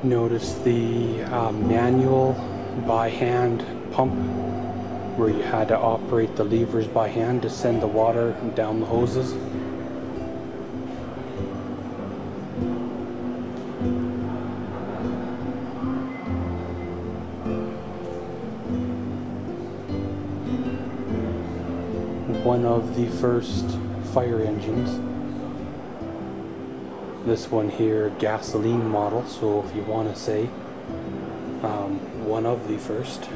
Notice the manual by hand pump where you had to operate the levers by hand to send the water down the hoses. One of the first fire engines. This one here, gasoline model, so if you want to say one of the first.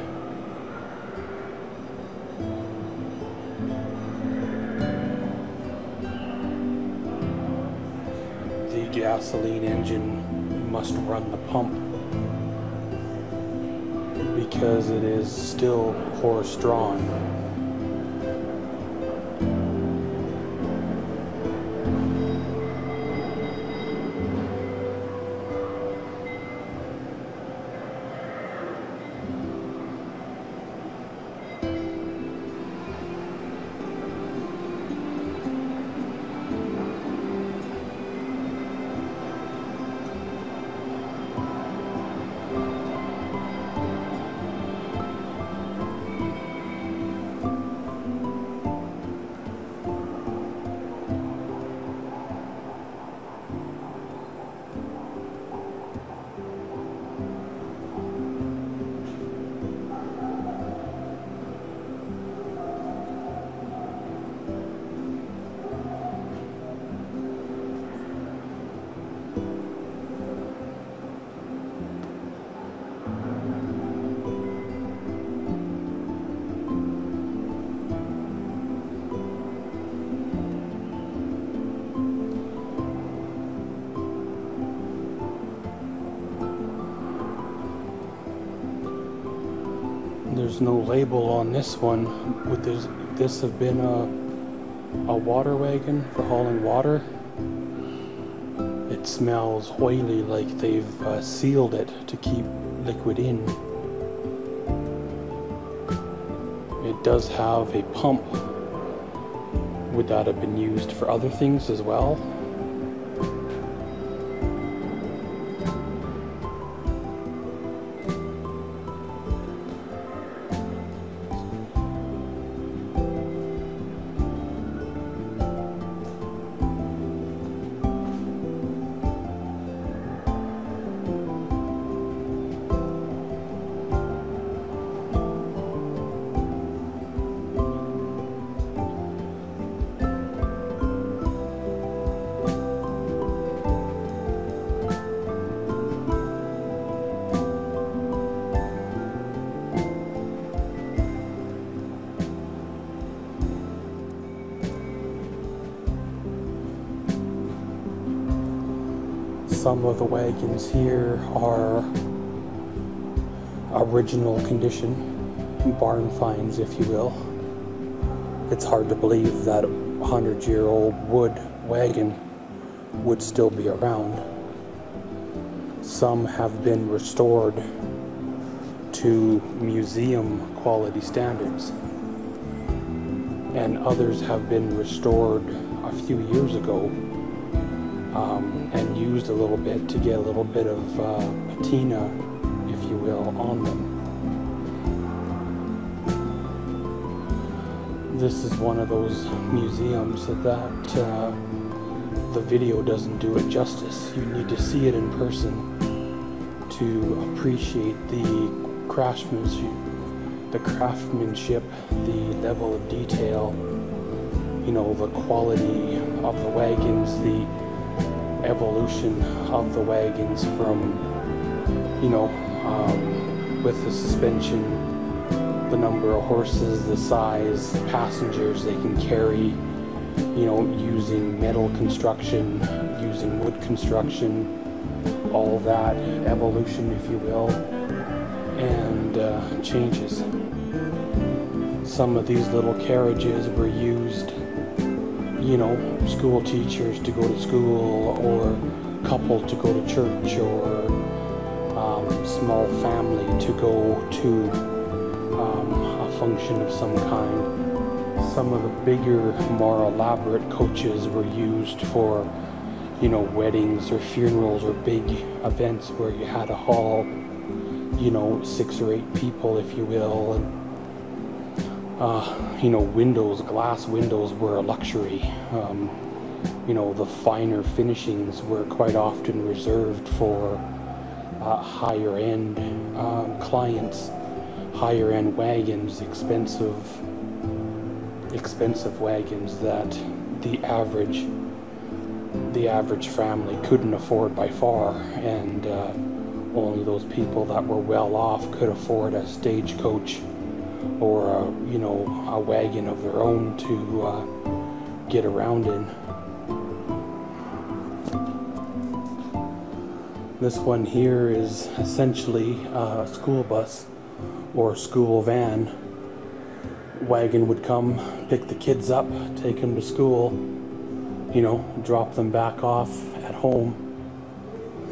The gasoline engine must run the pump because it is still horse drawn. There's no label on this one. Would this have been a water wagon for hauling water? It smells oily, like they've sealed it to keep liquid in. It does have a pump. Would that have been used for other things as well? Some of the wagons here are original condition, barn finds if you will. It's hard to believe that a 100-year-old wood wagon would still be around. Some have been restored to museum quality standards, and others have been restored a few years ago and used a little bit to get a little bit of patina, if you will, on them. This is one of those museums that the video doesn't do it justice. You need to see it in person to appreciate the craftsmanship, the level of detail, you know, the quality of the wagons, the evolution of the wagons from, you know, with the suspension, the number of horses, the size, passengers they can carry, you know, using metal construction, using wood construction, all that evolution, if you will, and changes. Some of these little carriages were used, you know, school teachers to go to school, or couple to go to church, or small family to go to a function of some kind. Some of the bigger, more elaborate coaches were used for, you know, weddings or funerals or big events where you had to haul, you know, 6 or 8 people, if you will. And, you know, windows, glass windows were a luxury. You know, the finer finishings were quite often reserved for higher end clients, higher end wagons, expensive wagons that the average family couldn't afford by far, and only those people that were well off could afford a stagecoach or you know, a wagon of their own to get around in. This one here is essentially a school bus or school van. Wagon would come, pick the kids up, take them to school, you know, drop them back off at home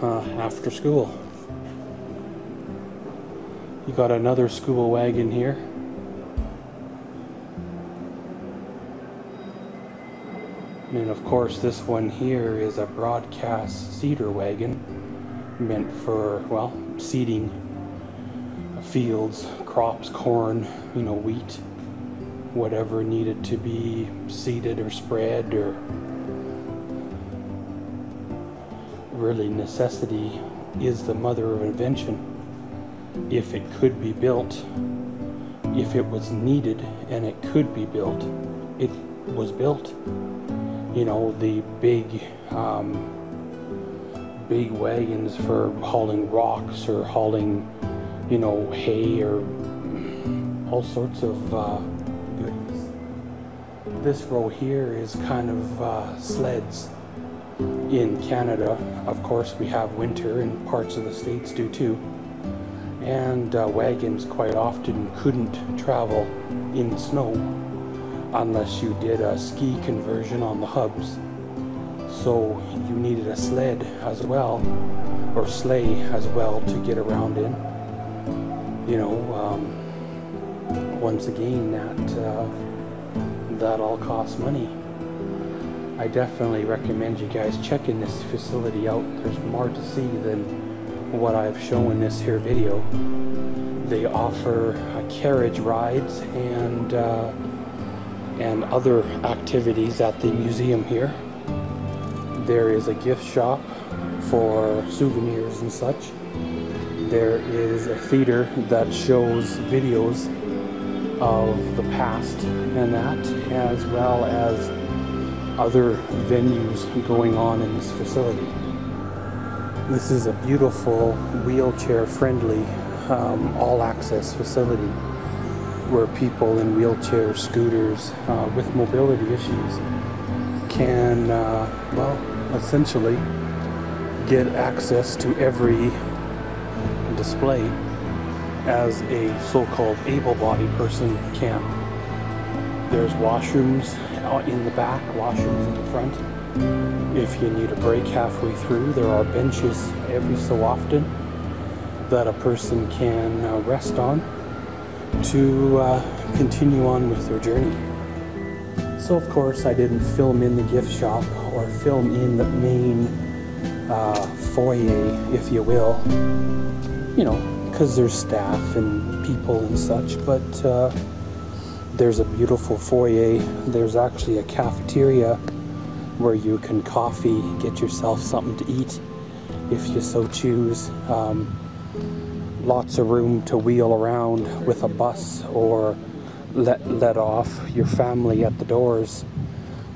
after school. You got another school wagon here. And of course this one here is a broadcast seeder wagon, meant for, well, seeding fields, crops, corn, you know, wheat, whatever needed to be seeded or spread, or really necessity is the mother of invention. If it could be built, if it was needed and it could be built, it was built. You know, the big wagons for hauling rocks or hauling, you know, hay or all sorts of goodies. This row here is kind of sleds. In Canada, of course, we have winter, and parts of the States do too. and wagons quite often couldn't travel in snow unless you did a ski conversion on the hubs. So you needed a sled as well, or sleigh as well, to get around in. You know, once again, that all costs money. I definitely recommend you guys checking this facility out. There's more to see than what I've shown in this here video. They offer carriage rides and other activities at the museum here. There is a gift shop for souvenirs and such. There is a theater that shows videos of the past and that, as well as other venues going on in this facility. This is a beautiful wheelchair-friendly all-access facility where people in wheelchairs, scooters, with mobility issues can, well, essentially get access to every display as a so-called able-bodied person can. There's washrooms in the back, washrooms in the front. If you need a break halfway through, there are benches every so often that a person can rest on to continue on with their journey. So of course I didn't film in the gift shop or film in the main foyer, if you will, you know, because there's staff and people and such, but there's a beautiful foyer. There's actually a cafeteria where you can get yourself something to eat if you so choose. Lots of room to wheel around with a bus or let off your family at the doors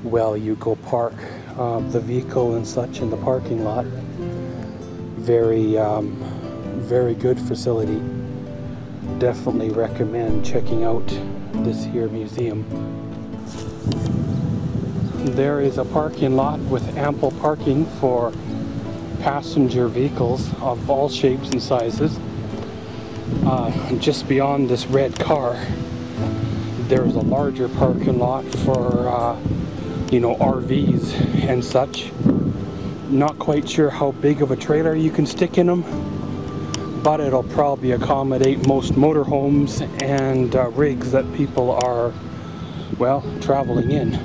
while you go park the vehicle and such in the parking lot. Very good facility. Definitely recommend checking out this here museum. There is a parking lot with ample parking for passenger vehicles of all shapes and sizes. Just beyond this red car, there's a larger parking lot for you know, RVs and such. Not quite sure how big of a trailer you can stick in them, but it'll probably accommodate most motorhomes and rigs that people are, well, traveling in.